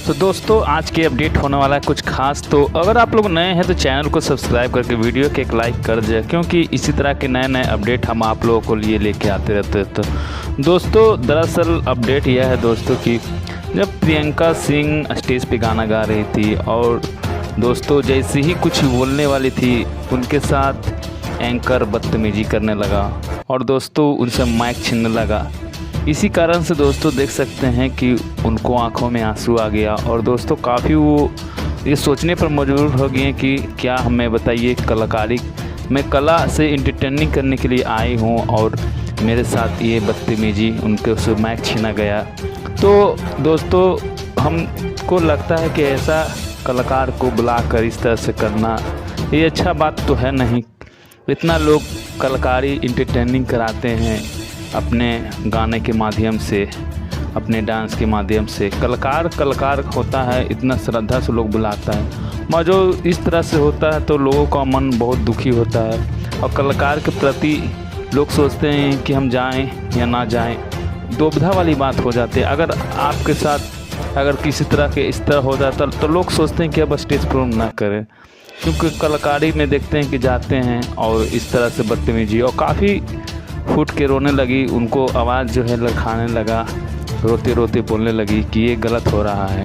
तो दोस्तों आज के अपडेट होने वाला है कुछ खास। तो अगर आप लोग नए हैं तो चैनल को सब्सक्राइब करके वीडियो के एक लाइक कर दिया, क्योंकि इसी तरह के नए नए अपडेट हम आप लोगों को लिए लेके आते रहते हैं। तो दोस्तों दरअसल अपडेट यह है दोस्तों कि जब प्रियंका सिंह स्टेज पे गाना गा रही थी और दोस्तों जैसे ही कुछ बोलने वाली थी उनके साथ एंकर बदतमीजी करने लगा और दोस्तों उनसे माइक छीनने लगा। इसी कारण से दोस्तों देख सकते हैं कि उनको आंखों में आंसू आ गया और दोस्तों काफ़ी वो ये सोचने पर मजबूर हो गए कि क्या हमें बताइए कलाकारी मैं कला से इंटरटेनिंग करने के लिए आई हूँ और मेरे साथ ये बदतमीजी उनके से माइक छीना गया। तो दोस्तों हमको लगता है कि ऐसा कलाकार को बुलाकर इस तरह से करना ये अच्छा बात तो है नहीं। इतना लोग कलाकारी इंटरटेनिंग कराते हैं अपने गाने के माध्यम से, अपने डांस के माध्यम से। कलाकार होता है, इतना श्रद्धा से लोग बुलाता है, मगर जो इस तरह से होता है तो लोगों का मन बहुत दुखी होता है और कलाकार के प्रति लोग सोचते हैं कि हम जाएं या ना जाएं। दुविधा वाली बात हो जाती है। अगर आपके साथ अगर किसी तरह के इस तरह हो जाता तो लोग सोचते हैं कि अब स्टेज परफॉर्म ना करें, क्योंकि कलाकारी में देखते हैं कि जाते हैं और इस तरह से बदतमीजी और काफ़ी फूट के रोने लगी। उनको आवाज़ जो है लखाने लगा, रोते रोते बोलने लगी कि ये गलत हो रहा है।